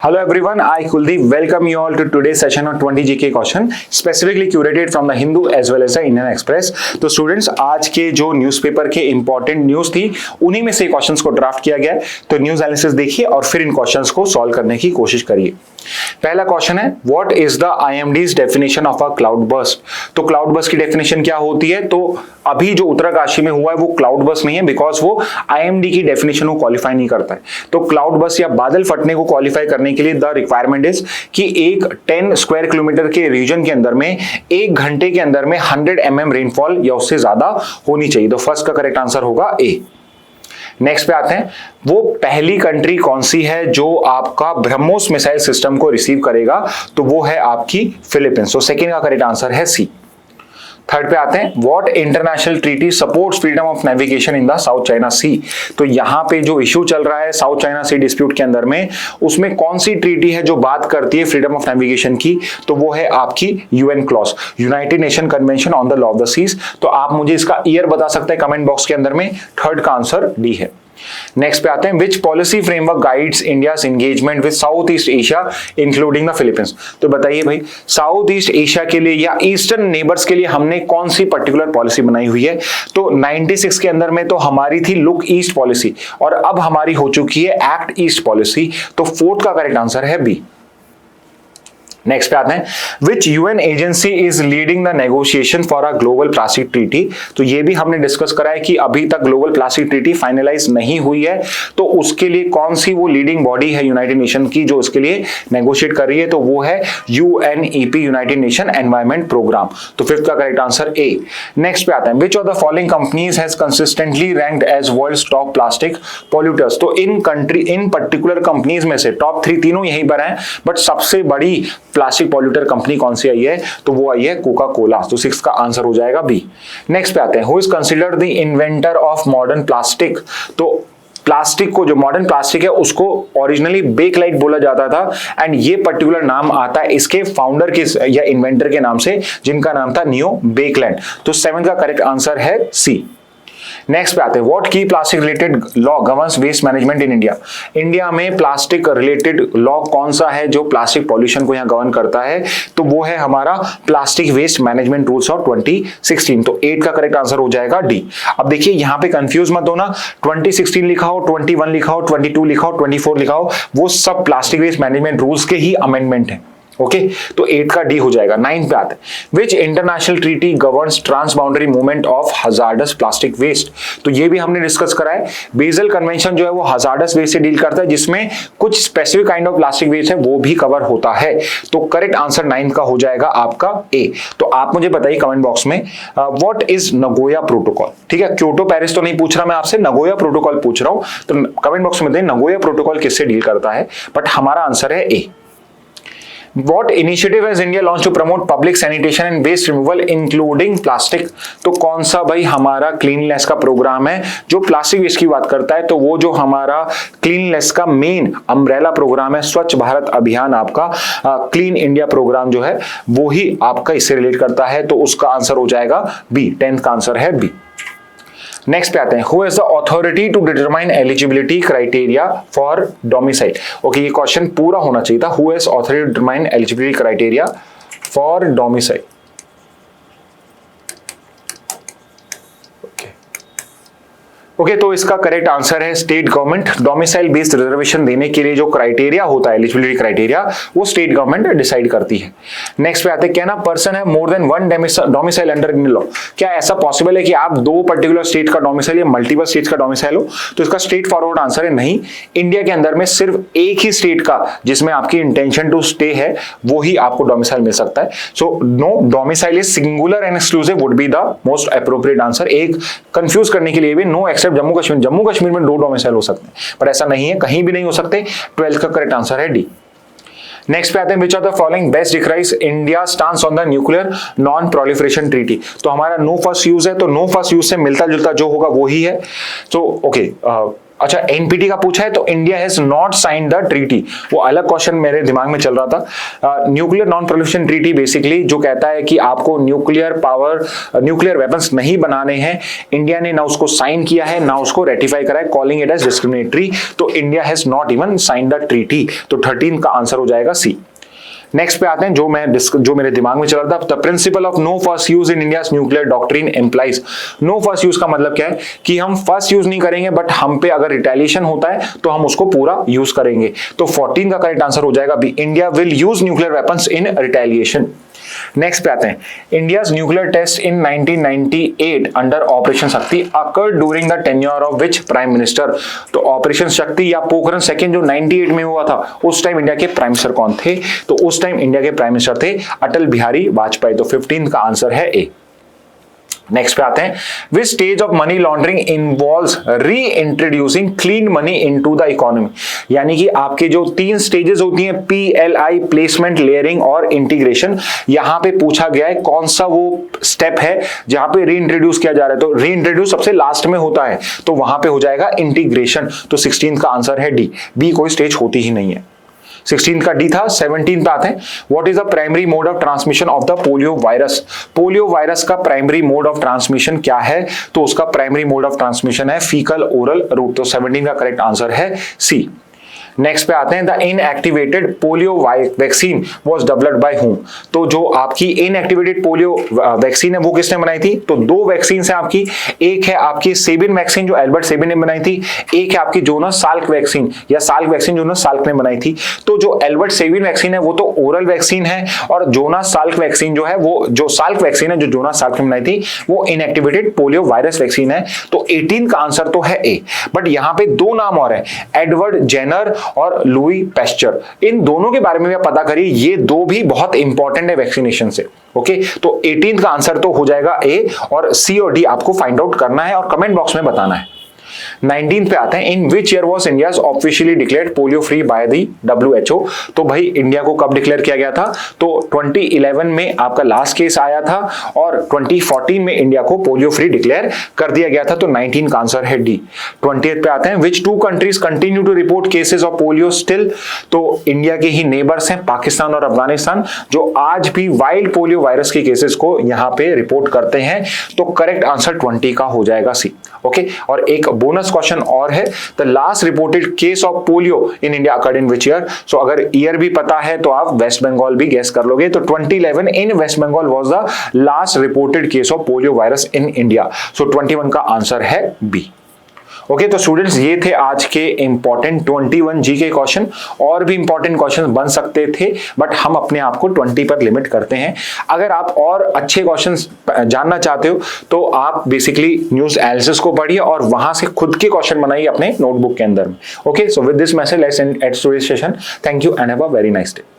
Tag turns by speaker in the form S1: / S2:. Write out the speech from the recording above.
S1: Hello everyone, I Kuldeep welcome you all to today's session on 20 GK question specifically curated from the Hindu as well as the Indian Express। तो students आज के जो newspaper के important news थी उन्हीं में से questions को ड्राफ्ट किया गया है, तो न्यूज़ एनालिसिस देखिए और फिर इन क्वेश्चंस को सॉल्व करने की कोशिश करिए। पहला क्वेश्चन है what is the IMD's definition of a cloud burst. तो क्लाउड बर्स्ट की डेफिनेशन क्या होती है? तो अभी जो उत्तराकाशी में हुआ है वो क्लाउड बर्स्ट नहीं है, बिकॉज वो IMD की डेफिनेशन को क्वालिफाई नहीं करता है। तो क्लाउड बर्स्ट या बादल फटने को क्वालिफाई करने के लिए द रिक्वायरमेंट इज कि एक 10 स्क्वायर किलोमीटर के रीजन के अंदर में 1 घंटे के अंदर में 100 mm रेनफॉल या उससे ज्यादा होनी चाहिए। तो फर्स्ट का करेक्ट आंसर होगा ए। नेक्स्ट पे आते हैं, वो पहली कंट्री कौन सी है जो आपका ब्रह्मोस मिसाइल सिस्टम को रिसीव करेगा? तो वो है आपकी फिलीपींस। तो सेकंड का करेक्ट आंसर है सी। थर्ड पे आते हैं, what international treaty supports freedom of navigation in the South China Sea. तो यहां पे जो इश्यू चल रहा है साउथ चाइना सी डिस्प्यूट के अंदर में, उसमें कौन सी ट्रीटी है जो बात करती है फ्रीडम ऑफ नेविगेशन की? तो वो है आपकी UN clause, United Nation Convention on the Law of the Seas. तो आप मुझे इसका ईयर बता सकते हैं कमेंट बॉक्स के अंदर में। थर्ड का आंसर डी है। नेक्स्ट पे आते हैं, विच policy framework guides India's engagement with south east Asia including the Philippines. तो बताइए भाई, साउथ ईस्ट एशिया के लिए या ईस्टर्न नेबर्स के लिए हमने कौन सी पर्टिकुलर पॉलिसी बनाई हुई है? तो 96 के अंदर में तो हमारी थी लुक ईस्ट पॉलिसी और अब हमारी हो चुकी है एक्ट ईस्ट पॉलिसी। तो फोर्थ का करेक्ट आंसर है बी। नेक्स्ट पे आते हैं, विच UN agency is leading the negotiation for a global plastic treaty. तो ये भी हमने डिस्कस करा है कि अभी तक ग्लोबल प्लास्टिक ट्रीटी फाइनलाइज नहीं हुई है, तो उसके लिए कौन सी वो लीडिंग बॉडी है यूनाइटेड नेशन की जो उसके लिए नेगोशिएट कर रही है? तो वो है UNEP, United Nation Environment Programme. तो फिफ्थ का करेक्ट आंसर ए। नेक्स्ट पे आते हैं, which of the following companies has consistently ranked as world's top plastic polluters. तो इन पर्टिकुलर कंपनीज में से टॉप 3 तीनों यहीं पर हैं, बट सबसे बड़ी प्लास्टिक पॉल्यूटर कंपनी कौन सी आई है? तो वो आई है कोका कोला। तो 6 का आंसर हो जाएगा बी। नेक्स्ट पे आते हैं, who is considered the inventor of modern plastic. तो प्लास्टिक को, जो मॉडर्न प्लास्टिक है उसको ओरिजिनली बेकलाइट बोला जाता था एंड ये पर्टिकुलर नाम आता है इसके फाउंडर के या इन्वेंटर के नाम से, जिनका नाम था नियो बेकलैंड। तो 7 का करेक्ट आंसर है सी। नेक्स्ट पे आते हैं, व्हाट की plastic related law governs waste management in India. India में प्लास्टिक रिलेटेड लॉ कौन सा है जो प्लास्टिक पॉल्यूशन को यहाँ गवर्न करता है? तो वो है हमारा plastic waste management rules of 2016। तो 8 का करेक्ट आंसर हो जाएगा डी। अब देखिए यहाँ पे कंफ्यूज मत होना, 2016 लिखा हो, 21 लिखा हो, 22 लिखा हो, 24 लिखा हो, वो सब प्लास्टिक वेस्ट मैनेजमेंट रूल्स के ही अमेंडमेंट है। ओके, तो 8 का डी हो जाएगा। 9 पे आते हैं, which international treaty governs trans boundary movement of hazardous plastic waste. तो ये भी हमने डिस्कस करा है। बेसल कन्वेंशन जो है वो हजार्डस वेस्ट से डील करता है, जिसमें कुछ specific kind of plastic waste है वो भी कवर होता है। तो करेक्ट आंसर 9 का हो जाएगा आपका ए। तो आप मुझे बताइए कमेंट बॉक्स में, व्हाट इज नगोया प्रोटोकॉल। ठीक है, क्योटो पेरिस तो नहीं पूछ रहा मैं आपसे, नगोया प्रोटोकॉल पूछ रहा हूं। तो कमेंट बॉक्स में बताइए नगोया प्रोटोकॉल किससे डील करता है, बट हमारा आंसर है ए। What initiative has India launched to promote public sanitation and waste removal including plastic? तो कौन सा भाई हमारा क्लीननेस का प्रोग्राम है जो प्लास्टिक वेस्ट की बात करता है? तो वो जो हमारा क्लीननेस का मेन अम्ब्रेला प्रोग्राम है स्वच्छ भारत अभियान, आपका क्लीन इंडिया प्रोग्राम जो है वो ही आपका इससे रिलेट करता है। तो उसका आंसर हो जाएगा बी। 10th का आंसर है बी। नेक्स्ट पे आते हैं, who is the authority to determine eligibility criteria for domicile. Okay, ये क्वेश्चन पूरा होना चाहिए था, who is authority to determine eligibility criteria for domicile. Okay, तो इसका करेक्ट आंसर है state government. Domicile based reservation देने के लिए जो क्राइटेरिया होता है, एलिजिबिलिटी क्राइटेरिया, वो स्टेट गवर्नमेंट डिसाइड करती है। नेक्स्ट पे आते हैं, कैन अ पर्सन है more than 1 domicile under Indian law. क्या ऐसा पॉसिबल है कि आप 2 पर्टिकुलर स्टेट का डोमिसाइल या मल्टीपल स्टेट्स का डोमिसाइल हो? तो इसका स्ट्रेट फॉरवर्ड आंसर है नहीं। इंडिया के अंदर में सिर्फ एक ही स्टेट का जिसमें आपकी इंटेंशन टू स्टे है वो ही आपको डोमिसाइल मिल सकता है। So no domicile is singular and exclusive would be the most appropriate answer. एक कंफ्यूज करने के लिए भी नो एक्सेप्ट जम्मू कश्मीर में 2 डोमिसाइल हो सकते हैं, पर ऐसा नहीं है, कहीं भी नहीं हो सकते। 12th का करेक्ट आंसर है डी। नेक्स्ट पे आते हैं, which of the following best describes India stance on the nuclear non proliferation treaty. तो हमारा नो फर्स्ट यूज है, तो नो फर्स्ट यूज से मिलता जुलता जो होगा वो ही है। तो ओके, अच्छा, एनपीटी का पूछा है तो India has not sign the treaty, वो अलग क्वेश्चन मेरे दिमाग में चल रहा था। Nuclear non proliferation treaty basically जो कहता है कि आपको न्यूक्लियर वेपन्स नहीं बनाने हैं, इंडिया ने ना उसको साइन किया है ना उसको रेटिफाई करा है, कॉलिंग इट एज डिस्क्रिमिनेटरी, तो India has not even sign the treaty, तो 13 का आंसर हो जाएगा सी। नेक्स्ट पे आते हैं जो मेरे दिमाग में चल रहा था, the principle of no first use in India's nuclear doctrine employs. No first use का मतलब क्या है कि हम फर्स्ट यूज नहीं करेंगे, बट हम पे अगर रिटेलिएशन होता है तो हम उसको पूरा यूज करेंगे, तो 14 का करेक्ट आंसर हो जाएगा B, India will use nuclear weapons in retaliation. Next पे आते हैं, India's nuclear test in 1998 under operation Shakti occurred during the tenure of which prime minister. तो ऑपरेशन शक्ति या पोखरण सेकंड जो 98 में हुआ था, उस टाइम इंडिया के प्राइम मिनिस्टर कौन थे? तो उस टाइम इंडिया के प्राइम मिनिस्टर थे अटल बिहारी वाजपेयी, तो 15 का आंसर है ए। नेक्स्ट पे आते हैं, which stage of money laundering involves reintroducing clean money into the economy. यानी कि आपके जो 3 स्टेजेस होती हैं, PLI, प्लेसमेंट, लेयरिंग और इंटीग्रेशन, यहां पे पूछा गया है कौन सा वो स्टेप है जहां पे री इंट्रोड्यूस किया जा रहा है, तो री इंट्रोड्यूस सबसे लास्ट में होता है, तो वहां पे हो जाएगा इंटीग्रेशन, तो 16 का आंसर है डी, बी कोई स्टेज होती ही नहीं है। 16 का डी था। 17 पे आते हैं, what is the primary mode of transmission of the polio virus. Polio virus का प्राइमरी मोड ऑफ ट्रांसमिशन क्या है? तो उसका प्राइमरी मोड ऑफ ट्रांसमिशन है फीकल ओरल रूट, तो 17 का करेक्ट आंसर है सी। नेक्स्ट पे आते हैं, the inactivated polio vaccine was developed by whom. तो जो आपकी इनएक्टिवेटेड पोलियो वैक्सीन है वो किसने बनाई थी? तो 2 वैक्सीन है आपकी, एक है आपकी सेबिन वैक्सीन जो एल्बर्ट सेबिन ने बनाई थी, एक है आपकी जोनास साल्क वैक्सीन या साल्क वैक्सीन जोनास साल्क ने बनाई थी। तो जो एल्बर्ट सेबिन वैक्सीन है वो तो ओरल वैक्सीन है, और जोनास साल्क वैक्सीन जो है वो जो साल्क वैक्सीन है जो जोनास साल्क ने बनाई थी वो इनएक्टिवेटेड पोलियो वायरस वैक्सीन है, तो 18 का आंसर तो है ए। बट यहां पे 2 नाम और है, एडवर्ड जेनर और लुई पैस्चर, इन दोनों के बारे में भी आप पता करिए, ये 2 भी बहुत इंपॉर्टेंट है वैक्सीनेशन से। ओके, तो 18 का आंसर तो हो जाएगा ए, और सी और डी आपको फाइंड आउट करना है और कमेंट बॉक्स में बताना है। 19 पे आते हैं, in which year was India officially declared polio free by the WHO। तो भाई इंडिया को कब डिक्लेयर किया गया था? तो 2011 में आपका लास्ट केस आया था, और 2014 में इंडिया को पोलियो फ्री डिक्लेयर कर दिया गया था, तो 19 का आंसर है डी। 20 पे आते हैं, which 2 countries continue to report cases of polio still. तो इंडिया के ही नेबर्स हैं पाकिस्तान और अफगानिस्तान, जो आज भी वाइल्ड पोलियो वायरस के केसेस को यहां पे रिपोर्ट करते हैं, तो करेक्ट आंसर 20 का हो जाएगा सी। ओके, और एक बोनस क्वेश्चन और है, the last reported case of polio in India occurred in which year. So अगर ईयर भी पता है तो आप वेस्ट बंगाल भी गेस कर लोगे, तो 2011 in West Bengal was the last reported case of polio virus in India, so 21 का आंसर है बी। ओके, तो स्टूडेंट्स ये थे आज के इंपॉर्टेंट 21 जीके क्वेश्चन। और भी इंपॉर्टेंट क्वेश्चन बन सकते थे, बट हम अपने आप को 20 पर लिमिट करते हैं। अगर आप और अच्छे क्वेश्चंस जानना चाहते हो तो आप बेसिकली न्यूज एनालिसिस को पढ़िए और वहां से खुद के क्वेश्चन बनाइए अपने नोटबुक के अंदर में। Okay, so with this message let's end today's session. Thank you and have a very nice day.